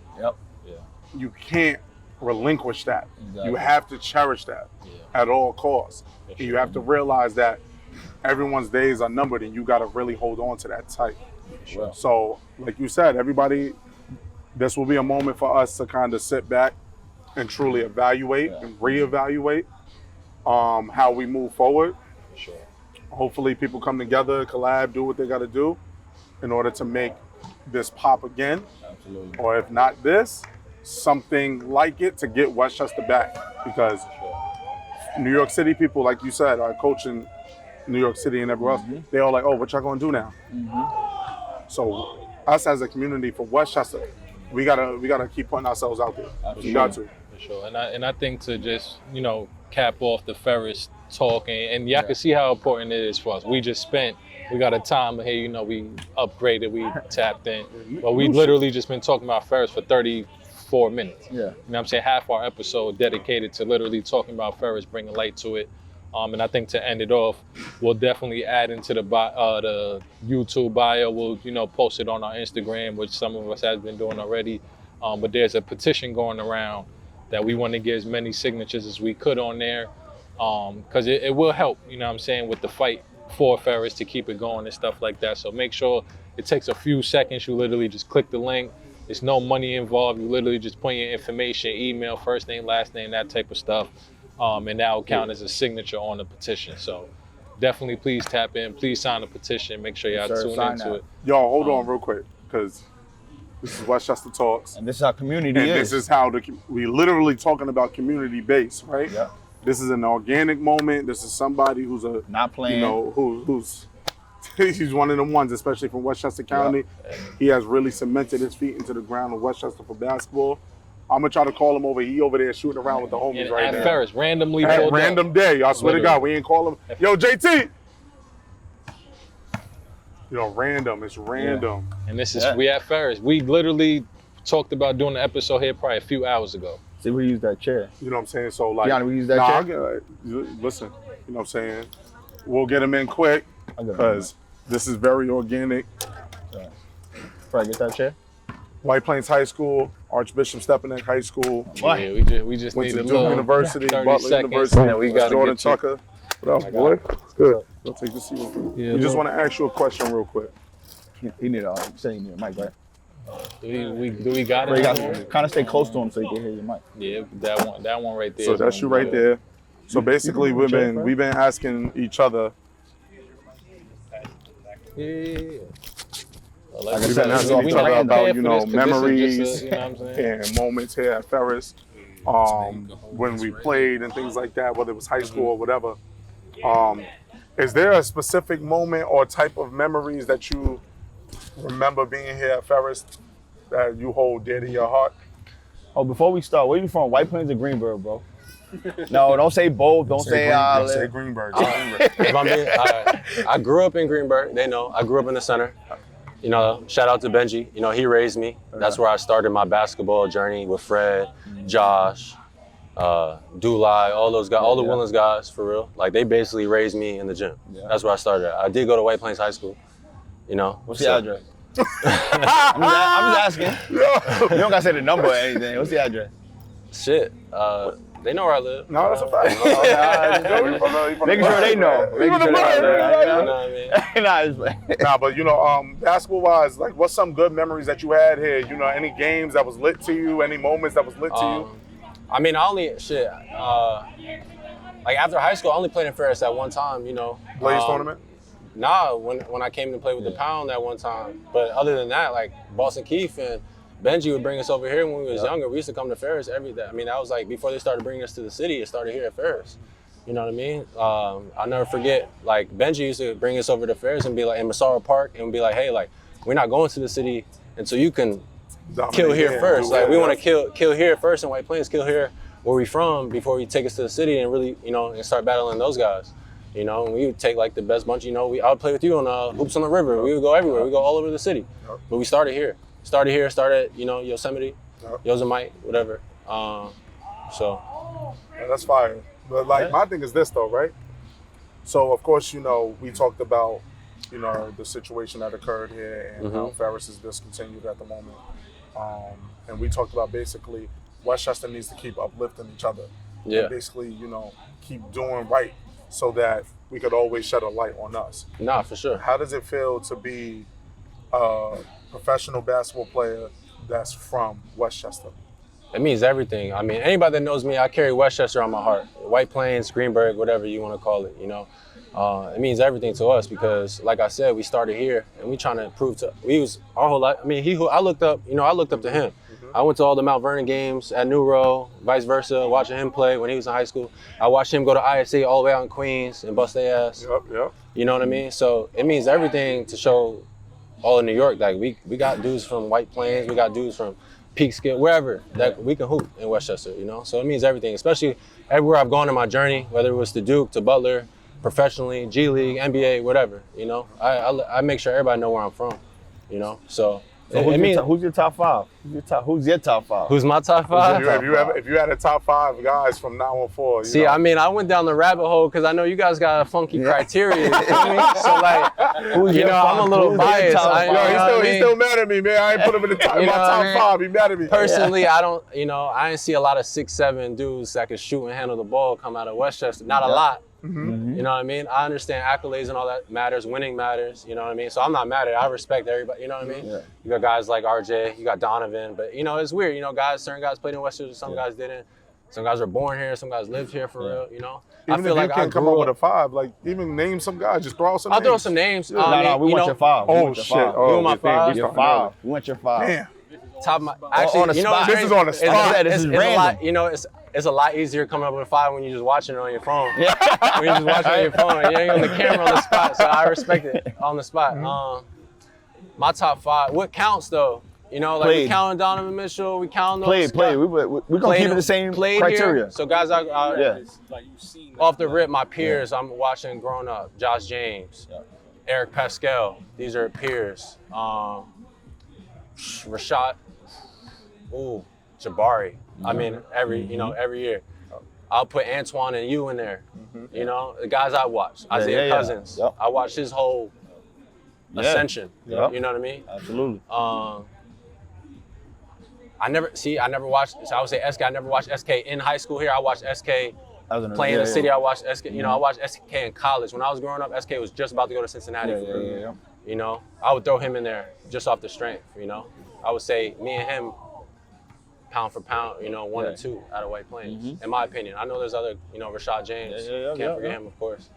You can't relinquish that. You have to cherish that at all costs. And you have to realize that everyone's days are numbered and you got to really hold on to that tight. So like you said, everybody, this will be a moment for us to kind of sit back and truly evaluate and reevaluate how we move forward. Hopefully people come together, collab, do what they got to do in order to make this pop again. Or if not this, something like it to get Westchester back. Because New York City people, like you said, are coaching New York City and everywhere else. They all like, oh, what y'all gonna do now? So us as a community for Westchester, we gotta keep putting ourselves out there. We got to. For sure. And I think to just, you know, cap off the Ferris talk, and y'all can see how important it is for us. We got a time here, you know, we upgraded, we tapped in, but we literally just been talking about Ferris for 34 minutes. You know what I'm saying? Half our episode dedicated to literally talking about Ferris, bringing light to it. And I think to end it off, we'll definitely add into the YouTube bio. We'll, you know, post it on our Instagram, which some of us has been doing already. But there's a petition going around that we want to get as many signatures as we could on there, because it will help, you know what I'm saying, with the fight for Ferris to keep it going and stuff like that. So make sure it takes a few seconds. You literally just click the link. There's no money involved. You literally just put your information, email, first name, last name, that type of stuff. And that will count as a signature on the petition. So definitely please tap in. Please sign the petition. Make sure y'all tune into it. Yo, hold on real quick, because this is Westchester Talks. And this is how community and is. This is how we literally talking about community base, right? This is an organic moment. This is somebody who's not playing. You know, who's he's one of them ones, especially from Westchester County. He has really cemented his feet into the ground of Westchester for basketball. I'm gonna try to call him over. He over there shooting around with the homies right now. At Ferris, randomly at pulled random up. day. I swear to God, we ain't call him. Yo, JT. Yo, random. It's random. And this is we at Ferris. We literally talked about doing the episode here probably a few hours ago. See, we use that chair. You know what I'm saying? So like, Gianni, we use that chair. Listen, you know what I'm saying? We'll get him in quick because this is very organic. Probably get that chair. White Plains High School Archbishop Stepinac High School. Yeah, we just Went need to a Duke little University, 30 Butler seconds, University. and we got Jordan Tucker. What up, boy? It's good. We'll take the seat. Yeah, We just want to ask you a question real quick. He need a mic, right? Do we got Bro, you it? gotta kind of stay close to him so you can hear your mic. Yeah, that one right there. So that's you right there. So basically, we've Check, been asking each other. Yeah. Like I We've said, been this is asking each other random. about, for this, 'cause memories this is just a, you know what I'm saying? and moments here at Ferris, when we played and things like that, whether it was high school or whatever. Is there a specific moment or type of memories that you remember being here at Ferris that you hold dear to your heart? Oh, before we start, where you from? White Plains or Greenberg, bro? No, don't say both. Don't say Say Greenberg. If I'm being, I grew up in Greenberg. They know. I grew up in the center. You know, shout out to Benji. You know, he raised me. That's where I started my basketball journey with Fred, Josh, Dulai, all those guys, all the Woodlands guys, for real. Like, they basically raised me in the gym. Yeah. That's where I started at. I did go to White Plains High School. You know. What's the address? I'm just asking. You don't gotta say the number or anything. What's the address? Shit. They know where I live. No, that's a fact. Making sure they know. Making sure they know. You know what I mean? Nah, but basketball-wise, like, what's some good memories that you had here? You know, any games that was lit to you? Any moments that was lit to you? I mean, like after high school, I only played in Ferris at one time, you know. Blaze tournament? Nah, when I came to play with the Pound that one time. But other than that, like Boston Keith and Benji would bring us over here when we was younger. We used to come to Ferris every day. I mean, that was like before they started bringing us to the city. It started here at Ferris. You know what I mean? I'll never forget, like Benji used to bring us over to Ferris and be like in Massaro Park and be like, hey, like we're not going to the city until you can kill here first. Like we want to kill here first in White Plains, kill here where we from before you take us to the city and really, you know, and start battling those guys. You know, and we would take like the best bunch. You know, I would play with you on Hoops on the River. We would go everywhere. We go all over the city. But we started here. Started, you know, Yosemite, Yosemite, whatever. So. Yeah, that's fire. But like, my thing is this though, right? So of course, you know, we talked about, you know, the situation that occurred here and how Ferris is discontinued at the moment. And we talked about basically Westchester needs to keep uplifting each other. Yeah. And basically, you know, keep doing right so that we could always shed a light on us. Nah, for sure. How does it feel to be a professional basketball player that's from Westchester? It means everything. I mean, anybody that knows me, I carry Westchester on my heart. White Plains, Greenberg, whatever you want to call it, you know. It means everything to us because, like I said, we started here and we trying to prove to, we was our whole life. I mean, I looked up to him. I went to all the Mount Vernon games at New Row, vice versa, watching him play when he was in high school. I watched him go to ISA all the way out in Queens and bust their ass. Yep. You know what I mean? So it means everything to show all in New York. Like we got dudes from White Plains, we got dudes from Peekskill, wherever that we can hoop in Westchester, you know? So it means everything, especially everywhere I've gone in my journey, whether it was to Duke, to Butler, professionally, G League, NBA, whatever, you know? I make sure everybody know where I'm from, you know? So who's your top five? Who's your top five? Who's my top five? If you had a top five guys from now on forward, See, I mean, I went down the rabbit hole because I know you guys got a funky criteria. You feel me? So like, I'm a little biased. He's still mad at me, man. I ain't put him in the top, my top five. He mad at me. Personally, I don't, I didn't see a lot of 6'7" dudes that could shoot and handle the ball come out of Westchester. Not a lot. Mm-hmm. You know what I mean? I understand accolades and all that matters, winning matters, you know what I mean? So I'm not mad at it. I respect everybody, you know what I mean? Yeah. You got guys like RJ, you got Donovan, but it's weird, certain guys played in Westchester, some guys didn't. Some guys were born here, some guys lived here for real, Even I feel if like you can't come up with a five, like even name some guys, just throw out some names. I'll throw some names. We want your five. Oh shit. You want my five? Your five. We want your five. Damn. Top of my, actually, on the spot. This is on the spot. This is it's random. a lot, it's a lot easier coming up with a five when you're just watching it on your phone. When you're just watching it on your phone, you ain't on the camera on the spot, so I respect it on the spot. My top five, what counts though? We counting Donovan Mitchell, we counting those. We're gonna keep it the same criteria. Here. So guys, off the rip, my peers, I'm watching growing up, Josh James, Eric Pascal, these are peers. Rashad, Jabari. I mean, every year. I'll put Antoine and you in there. The guys I watch. Isaiah Cousins. Yep. I watched his whole ascension. Yep. You know what I mean? Absolutely. I never watched. So I would say SK. I never watched SK in high school here. I watched SK playing in the city. I watched SK. You know, I watched SK in college. When I was growing up, SK was just about to go to Cincinnati. You know, I would throw him in there just off the strength. You know, I would say me and him, pound for pound, you know, 1 or 2 out of White Plains, in my opinion. I know there's other, you know, Rashad James. Can't forget him, of course.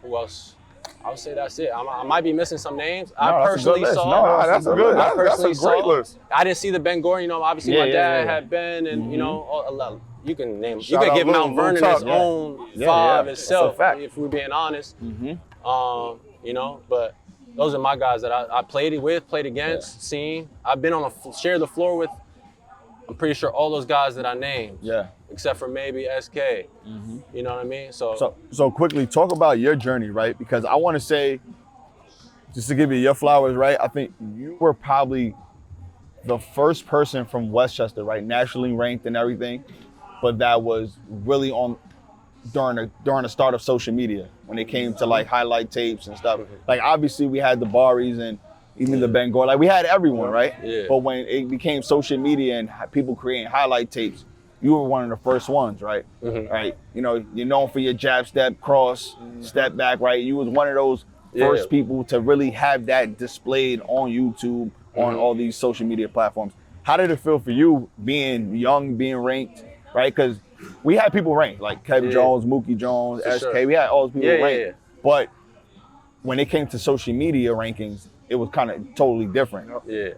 Who else? I would say that's it. I might be missing some names. I personally saw. That's a great list. I didn't see the Ben Gore. You know, obviously my dad had Ben, and you know, you can name. You could give Mount Vernon its own 5 itself, if we're being honest. You know, but those are my guys that I played with, played against, seen. I've been on shared the floor with. I'm pretty sure all those guys that I named. Except for maybe SK. You know what I mean? So quickly, talk about your journey, right? Because I want to say, just to give you your flowers, right? I think you were probably the first person from Westchester, right? Nationally ranked and everything, but that was really on during the start of social media when it came to like highlight tapes and stuff. Like obviously we had the Baris and even the Ben Gore, like we had everyone, right? But when it became social media and people creating highlight tapes, you were one of the first ones, right? Right. You know, you're known for your jab, step, cross, step back, right? You was one of those first people to really have that displayed on YouTube, on all these social media platforms. How did it feel for you being young, being ranked, right? Because we had people ranked, like Kevin Jones, Mookie Jones, SK. We had all those people ranked. But when it came to social media rankings, it was kind of totally different.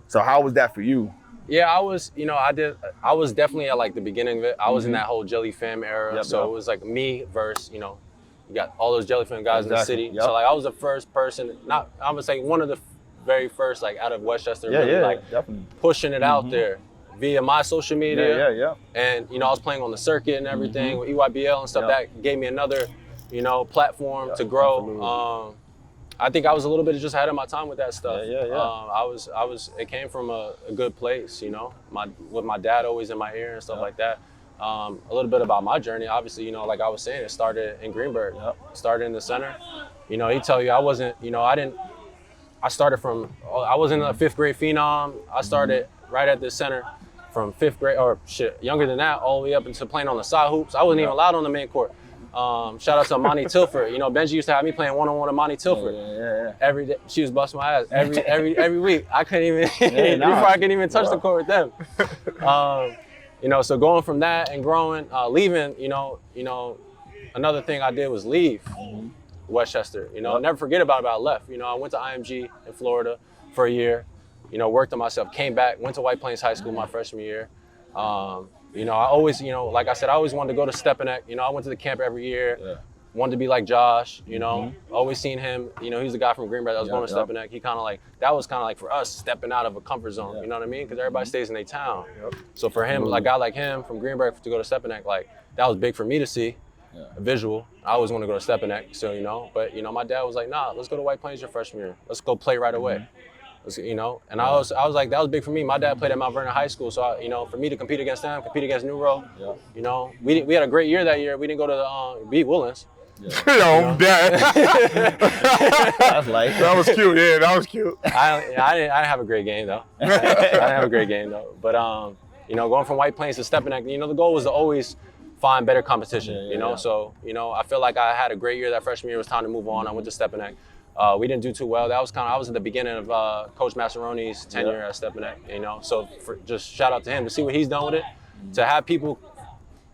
So how was that for you? Yeah, I was, you know, I was definitely at like the beginning of it. I was in that whole Jelly Fam era. So it was like me versus, you know, you got all those Jelly Fam guys in the city. So like I was the first person, I would say one of the very first like out of Westchester, really like pushing it out there via my social media. And, you know, I was playing on the circuit and everything with EYBL and stuff. That gave me another, you know, platform to grow. I think I was a little bit just ahead of my time with that stuff. It came from a good place, you know, with my dad always in my ear and stuff like that. A little bit about my journey, obviously, you know, like I was saying, it started in Greenberg, started in the center. You know, he'd tell you I wasn't, you know, I started from, I was in the 5th grade phenom. I started right at the center from 5th grade, or shit, younger than that, all the way up into playing on the side hoops. I wasn't even allowed on the main court. Shout out to Amani Tilford. You know, Benji used to have me playing one-on-one with Amani Tilford. Every day, she was busting my ass every week. I couldn't even before I could even touch the court with them. You know, so going from that and growing, leaving. You know, another thing I did was leave Westchester. You know, never forget about it. I left. You know, I went to IMG in Florida for a year. You know, worked on myself. Came back. Went to White Plains High School my freshman year. You know, I always, you know, like I said, I always wanted to go to Stepanek. You know, I went to the camp every year. Wanted to be like Josh, you know. Always seen him, you know, he's the guy from Greenberg that was going to Stepanek. He kind of like, that was kind of like for us, stepping out of a comfort zone, you know what I mean? Because everybody stays in their town. So for him, like a guy like him from Greenberg to go to Stepanek, like, that was big for me to see, a visual. I always want to go to Stepanek, so, you know. But, you know, my dad was like, nah, let's go to White Plains your freshman year. Let's go play right away. You know, and I was like, that was big for me. My dad played at Mount Vernon High School, so you know, for me to compete against them, compete against New Row, you know, we had a great year that year. We didn't go to beat Woolens. Yo, Dad. That's like that was cute. Yeah, that was cute. I didn't have a great game though. I didn't have a great game though. But you know, going from White Plains to Stepanek, you know, the goal was to always find better competition. You know, so you know, I feel like I had a great year that freshman year. It was time to move on. I went to Stepanek. We didn't do too well. That was I was at the beginning of Coach Masseroni's tenure at Stepanek, you know. So just shout out to him to see what he's done with it. To have people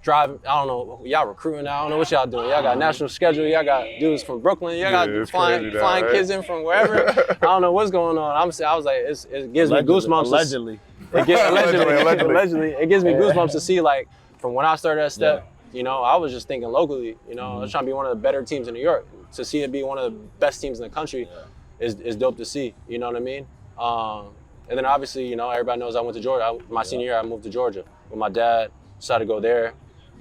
driving, I don't know, y'all recruiting, I don't know what y'all doing. Y'all got national schedule, y'all got dudes from Brooklyn, y'all got flying kids in from wherever. I don't know what's going on. I was like, it gives me goosebumps. Allegedly. Allegedly. It gives me goosebumps to see, like, from when I started at Step, you know, I was just thinking locally, you know, I was trying to be one of the better teams in New York. To see it be one of the best teams in the country is dope to see, you know what I mean? And then obviously, you know, everybody knows I went to Georgia. My senior year, I moved to Georgia with my dad, decided to go there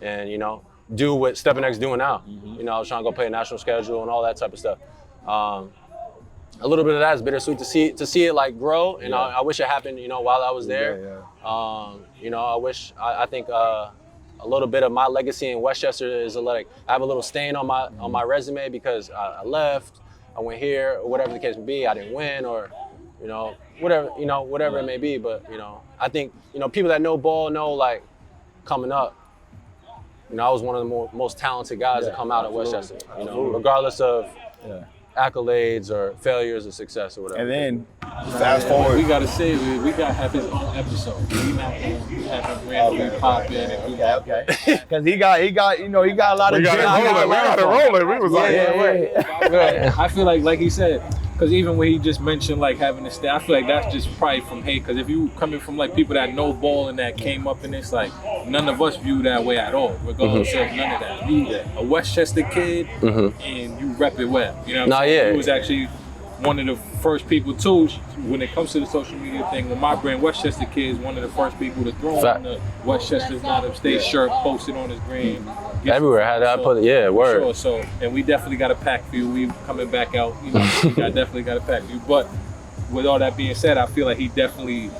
and, you know, do what Stepanek's doing now. You know, I was trying to go play a national schedule and all that type of stuff. A little bit of that is bittersweet to see it like grow, and I wish it happened, you know, while I was there. You know, I think a little bit of my legacy in Westchester is like I have a little stain on my resume because I left, I went here, or whatever the case may be. I didn't win, or you know, whatever it may be. But, you know, I think, you know, people that know ball know, like, coming up, you know, I was one of the most talented guys to come out at Westchester, you know, regardless of accolades or failures or success or whatever. And then fast forward. We gotta say, we gotta have his own episode. We not gonna have him randomly pop in and do that. Okay. Because he got, you know, he got a lot of. We got it rolling. We was like, Yeah. I feel like he said, because even when he just mentioned like having a stay, I feel like that's just probably from hate. Because if you coming from like people that know ball and that came up in this, like none of us view that way at all. Regardless of none of that. You a Westchester kid and you rep it well. You know what I'm saying? He was actually one of the first people too, when it comes to the social media thing, with my brand, Westchester Kids, one of the first people to throw on the Westchester's Not Upstate shirt, posted on his gram. Everywhere, had I put it, word. Sure, so, and we definitely got a pack for you. We coming back out, you know, I definitely got a pack for you. But with all that being said, I feel like he definitely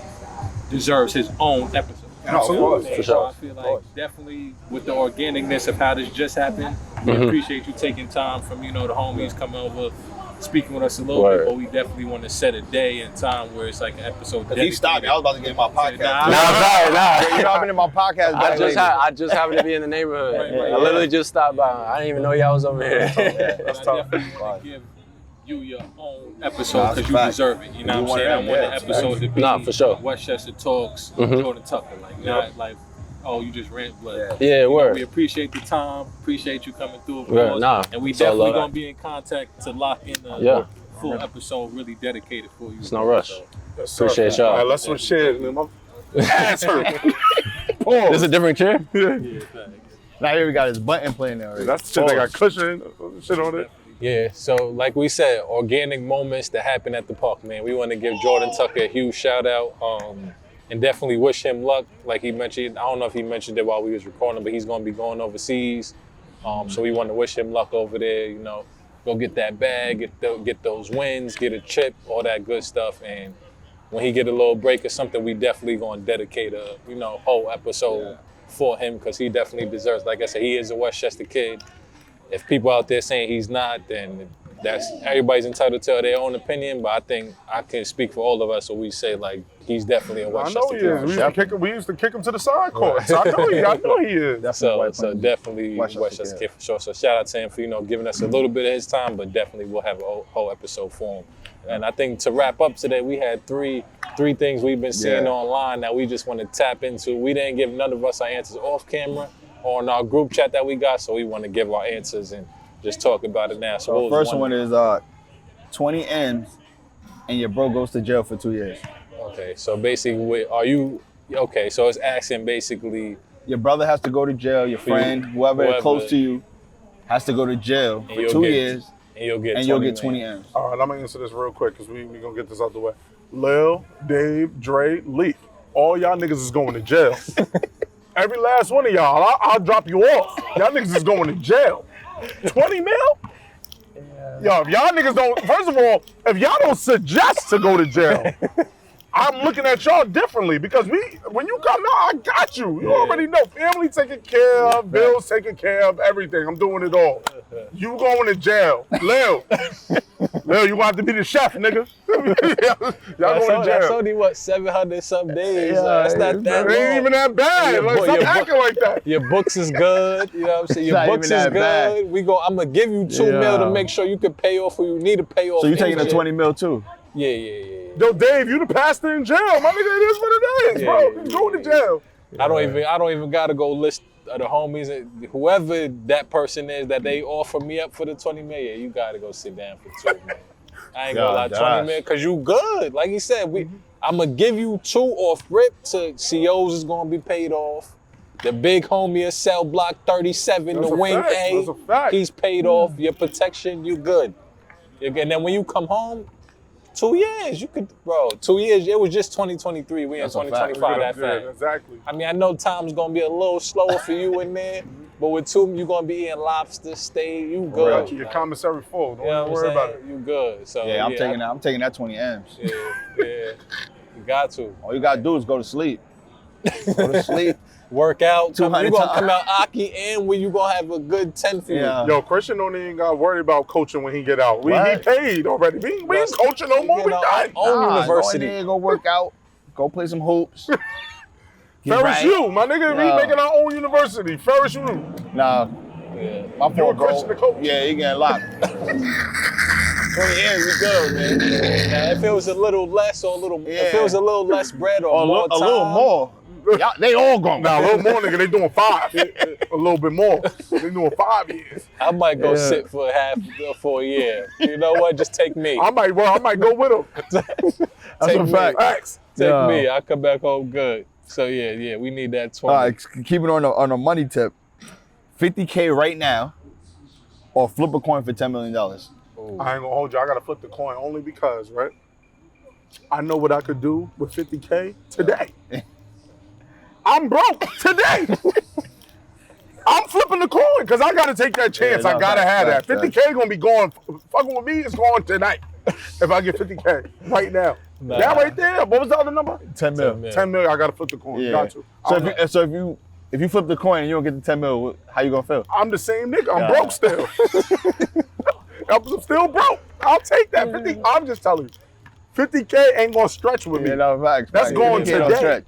deserves his own episode. absolutely. For sure. I feel like definitely with the organicness of how this just happened, we appreciate you taking time from, you know, the homies coming over, speaking with us a little bit, but we definitely want to set a day and time where it's like an episode. He stopped me. I was about to get in my podcast. Nah. You know, I've been in my podcast. I just happened to be in the neighborhood. Right. I literally just stopped by. I didn't even know y'all was over here. That's tough. I definitely want to give you your own episode because you deserve it. You know what I'm saying? I want the episode to be for sure. Westchester Talks, Jordan Tucker. Like, not like, oh, you just rant, but word. We appreciate the time, appreciate you coming through. And we it's all definitely love. gonna be in contact to lock in a full episode really dedicated for you. It's no rush. Yes, Appreciate y'all. All right, let's switch shit. My ass hurt. This is a different chair? Now here we got his button playing there already. That's the shit that got cushion, shit on it. Yeah, so like we said, organic moments that happen at the park, man. We want to give Jordan Tucker a huge shout out and definitely wish him luck. Like he mentioned, I don't know if he mentioned it while we was recording, but he's going to be going overseas. So we want to wish him luck over there, you know, go get that bag, get those wins, get a chip, all that good stuff. And when he get a little break or something, we definitely going to dedicate a, you know, whole episode for him because he definitely deserves, like I said, he is a Westchester kid. If people out there saying he's not, then that's everybody's entitled to their own opinion. But I think I can speak for all of us, so we say like he's definitely a Westchester I know he kid. is. We used to kick him to the side courts. I know he is. So definitely Westchester kid for sure. So shout out to him for, you know, giving us a little bit of his time, but definitely we'll have a whole episode for him. And I think to wrap up today, we had three things we've been seeing online that we just want to tap into. We didn't give none of us our answers off camera on our group chat that we got, so we want to give our answers and just talk about it now. So the first one is 20 M's and your bro goes to jail for 2 years. Okay, so basically, so it's asking basically, your brother has to go to jail, your friend, whoever is close to you, has to go to jail for 2 years, and you'll get 20 M's. All right, I'm gonna answer this real quick because we gonna get this out the way. Lil, Dave, Dre, Leak, all y'all niggas is going to jail. Every last one of y'all, I'll drop you off. Y'all niggas is going to jail. 20 mil? Yo, if y'all niggas don't, first of all, if y'all don't suggest to go to jail, I'm looking at y'all differently because when you come out, I got you. You already know. Family taken care of, bills taken care of, everything. I'm doing it all. You going to jail. Lil, you want to be the chef, nigga. Y'all going to jail. That's only, what, 700 some days? That's not that long. It ain't even that bad. Like, stop acting like that. Your books is good. You know what I'm saying? Your books is good. Bad. I'm going to give you 2 mil to make sure you can pay off what you need to pay off. So you taking the 20 mil too? Yeah. Yo, Dave, you the pastor in jail. My nigga, it is what it is, bro. You going to jail. I don't even gotta go list the homies, whoever that person is that they offer me up for the 20 million. You gotta go sit down for 2 million. I ain't gonna lie, 20 million, cause you good. Like he said, I'm gonna give you 2 off rip to COs is gonna be paid off. The big homie is cell block 37, the wing A, he's paid off. Your protection, you good. And then when you come home, 2 years, you could, bro, 2 years, it was just 2023, we in 2025 that fast. Exactly. I mean, I know time's gonna be a little slower for you in there, but with 2, you're gonna be eating lobster, steak, you good. Right, your commissary full, don't even worry about it. You good, so. Yeah, I'm taking that 20 M's. Yeah, you got to. All you gotta do is go to sleep. Go to sleep, work out. You 200 gonna times. come out Aki, and when you gonna have a good 10 for you. Yeah. Yo, Christian don't even got to worry about coaching when he get out. He What? paid already. We ain't coaching no more. We done. Own university. Go in there, go work out, go play some hoops. Get Ferris right. U, my nigga, we Yo. making our own university. Ferris U. Nah, Yeah. my You a fault, bro. Christian the coach. Yeah, he getting locked. 20 years, we good, man. Now, if it was a little less or a little, if Yeah. it was a little less bread or A more little time, more. Y'all, they all gone. Nah, a little more, nigga. They doing 5. A little bit more. They doing 5 years. I might go Yeah. sit for a year. You know what? Just take me. I might go with him. That's Take a me. fact. Facts. Take Yeah. me. I come back home good. So yeah, we need that 20. All right, keeping on a money tip, $50K right now, or flip a coin for $10 million. I ain't gonna hold you. I gotta flip the coin only because, right? I know what I could do with 50K today. I'm broke today. I'm flipping the coin because I gotta take that chance. Yeah, I no, gotta facts, have that. facts, 50K gonna be going. Fucking with me is going tonight. If I get 50K right now. Nah. That right there. What was the other number? 10 mil. 10 mil. 10 million. I gotta flip the coin. Yeah. Got to. So if you flip the coin and you don't get the 10 mil, how you gonna feel? I'm the same nigga. I'm Yeah. broke still. I'm still broke. I'll take that 50. I'm just telling you, 50K ain't gonna stretch with me. Yeah, no, facts. That's facts. going 50K don't today. stretch.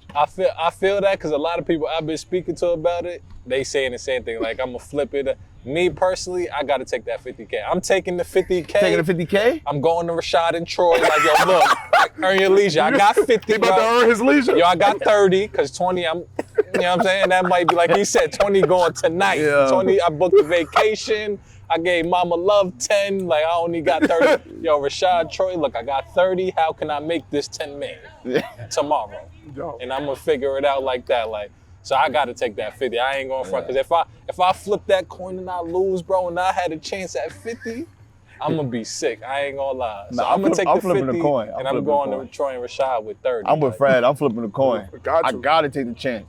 I feel that because a lot of people I've been speaking to about it, they saying the same thing. Like I'm gonna flip it. Me personally, I gotta take that 50K. I'm taking the 50K. Taking the 50K? I'm going to Rashad and Troy. Like yo, look, earn your leisure. I got 50. He about to bro. earn his leisure. Yo, I got 30 because 20. You know what I'm saying? That might be like he said. 20 going tonight. Yeah. 20. I booked a vacation. I gave Mama Love 10. Like I only got 30. Yo, Rashad Troy. Look, I got 30. How can I make this 10 million tomorrow? Yo. And I'm gonna figure it out like that. Like, so I gotta take that 50. I ain't going front because if I flip that coin and I lose, bro, and I had a chance at 50, I'm gonna be sick. I ain't gonna lie. So Nah, I'm gonna take I'm the flipping 50 the coin. and I'm flipping going the to coin. Troy and Rashad with 30. I'm with Fred. I'm flipping the coin. Got I you. gotta take the chance.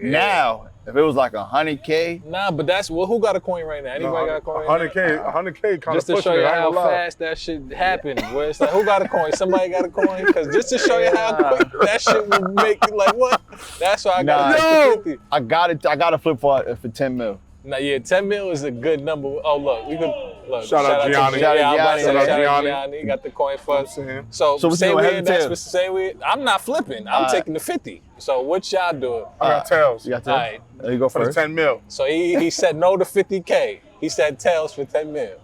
Now, if it was like 100K, Nah, but that's who got a coin right now? Anybody got a coin? right now? 100K kind of Just to show you how fast that shit happened. Where it's like, who got a coin? Somebody got a coin? Because just to show you how quick that shit would make you like, what? That's why I got Nah. the 50. I gotta flip for 10 mil. Now, yeah, 10 mil is a good number. Oh, look, we could look. Shout out to Gianni. Yeah, I'm about to say Shout out shout out Gianni. Gianni. Got the coin for us. saying? So what say you doing, we head or that's tails? what say we. I'm not flipping. I'm taking the 50. So what y'all doing? I got tails You got All 10? right. There you go for the first. 10 mil. So he said no to 50K. He said tails for 10 mil.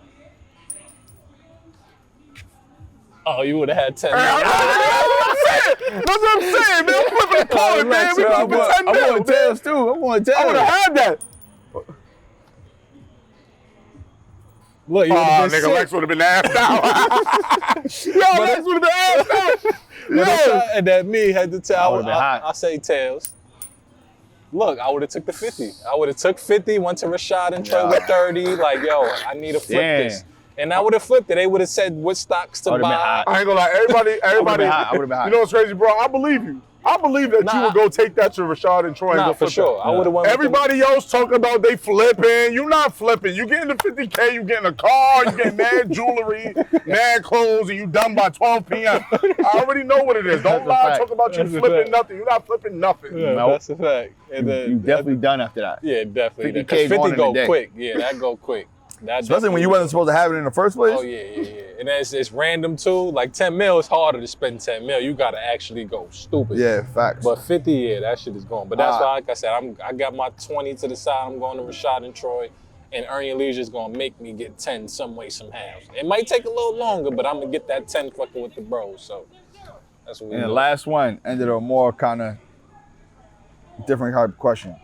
Oh, you would have had 10 mil. That's what I'm saying, man. I'm flipping the coin, man. We I'm flipping 10 mil, going man. tails too. I'm going tails. I would have had that. Look, you would Oh, have been nigga, sick. Lex would have been asked out. Yo, Lex would have been asked out. Yo. And that me had to I tell. would've been hot. I say tails. Look, I would have took the 50. I would have took 50, went to Rashad and Troy with 30. Like, yo, I need to flip Damn. this. And I would have flipped it. They would have said what stocks to I would've been buy. hot. I ain't gonna lie, everybody. I would've been hot. You know what's crazy, bro? I believe you. I believe that you Nah. would go take that to Rashad and Troy and Nah, go for flip sure. that. I would have went with Everybody else talking about they flipping. You not flipping. You getting the 50K, you getting a car, you getting mad jewelry, mad clothes, and you done by 12 p.m. I already know what it is. Don't That's a lie, fact. talk about you That's a flipping fact. nothing. You're not flipping nothing. Yeah, Nope. that's a fact. And then, You definitely done after that. Yeah, definitely. 50K 'Cause 50 going in go a day. quick. Yeah, that go quick. That Especially when you definitely- wasn't supposed to have it in the first place. Oh yeah. And it's random too. Like 10 mil is harder to spend 10 mil. You gotta actually go stupid. Yeah, facts. But 50, yeah, that shit is going. But that's Ah. why, like I said, I got my 20 to the side. I'm going to Rashad and Troy. And Earn Your Leisure is gonna make me get 10 some way, somehow. It might take a little longer, but I'm gonna get that 10 fucking with the bros. So that's what we And the do. last one ended a more kind of different type of question.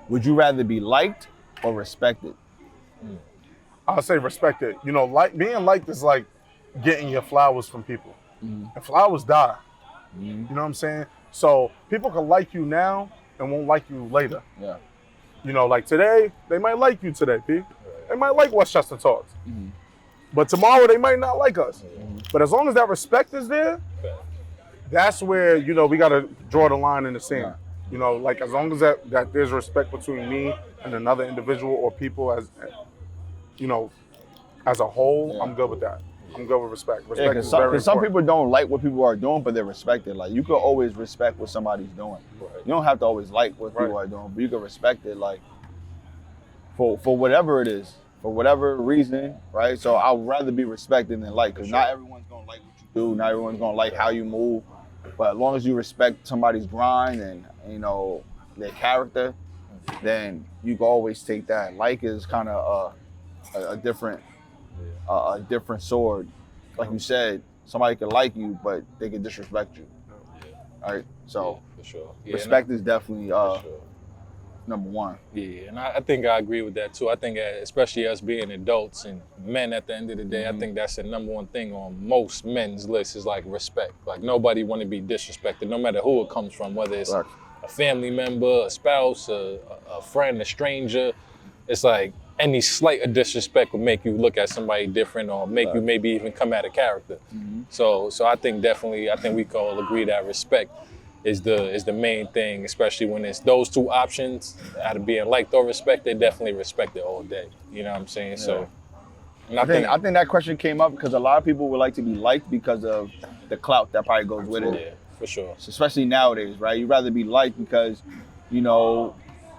Would you rather be liked or respected? I'll say respect it. You know, being liked is like getting your flowers from people. And flowers die. You know what I'm saying? So people can like you now and won't like you later. Yeah. You know, like today, they might like you today, P. They might like Westchester Talks. But tomorrow they might not like us. But as long as that respect is there, that's where, you know, we gotta draw the line in the sand. You know, like as long as that there's respect between me and another individual or people as, you know, as a whole, I'm good with that. I'm good with respect. Yeah, Respect because is very some important. people don't like what people are doing, but they respect it. Like, you could always respect what somebody's doing. Right. You don't have to always like what people are doing, but you can respect it, like, for whatever it is, for whatever reason, right? So I'd rather be respected than like, because not everyone's gonna like what you do, not everyone's gonna like how you move, but as long as you respect somebody's grind and, you know, their character, then you can always take that. Like is kind of a different sword. Like you said, somebody can like you, but they can disrespect you. All right, so for sure. respect is definitely for sure. number one. Yeah, and I think I agree with that too. I think especially us being adults and men at the end of the day, I think that's the number one thing on most men's lists is like respect. Like nobody want to be disrespected, no matter who it comes from, whether it's a family member, a spouse, a friend, a stranger. It's like any slight of disrespect will make you look at somebody different or make you maybe even come at a character. So I think we can all agree that respect is the main thing, especially when it's those two options, out of being liked or respected, definitely respect it all day. You know what I'm saying? So and I think that question came up because a lot of people would like to be liked because of the clout that probably goes with it. Yeah, for sure. Especially nowadays, right? You'd rather be liked because, you know,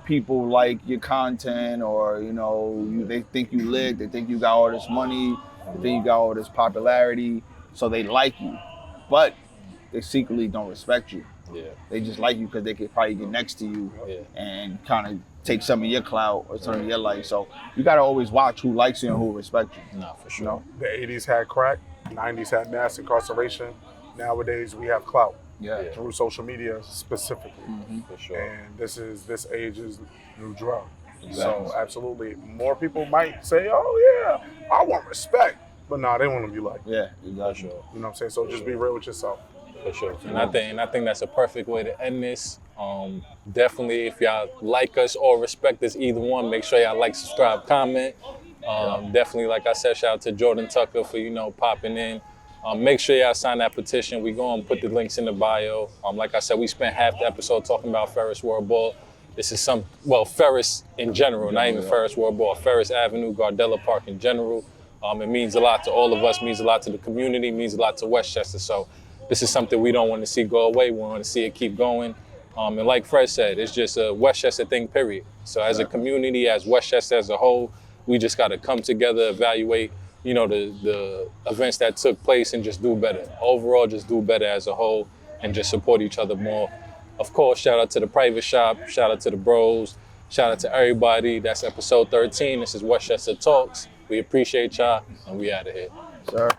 people like your content, or, you know, they think you lit, they think you got all this money, they think you got all this popularity, so they like you. But they secretly don't respect you. Yeah. They just like you because they could probably get next to you and kind of take some of your clout or some of your like. So you got to always watch who likes you and who respects you. Nah, for sure. You know, the 80s had crack, 90s had mass incarceration. Nowadays we have clout. Through social media specifically. For sure. And this age is new drug. So absolutely, more people might say, oh yeah, I want respect. But nah, they want to be like, yeah, exactly. Sure. You know what I'm saying? So just be real with yourself. For sure. And I think that's a perfect way to end this. Definitely, if y'all like us or respect us, either one, make sure y'all like, subscribe, comment. Definitely, like I said, shout out to Jordan Tucker for, you know, popping in. Make sure y'all sign that petition. We going to put the links in the bio. Like I said, we spent half the episode talking about Ferris World Ball. This is Ferris in general, not even Ferris World Ball, Ferris Avenue, Gardella Park in general. It means a lot to all of us, means a lot to the community, means a lot to Westchester. So this is something we don't want to see go away. We want to see it keep going. And like Fred said, it's just a Westchester thing, period. So as a community, as Westchester as a whole, we just got to come together, evaluate, you know, the events that took place and just do better. Overall, just do better as a whole and just support each other more. Of course, shout out to the private shop, shout out to the bros, shout out to everybody. That's episode 13. This is Westchester Talks. We appreciate y'all, and we out of here. Sir.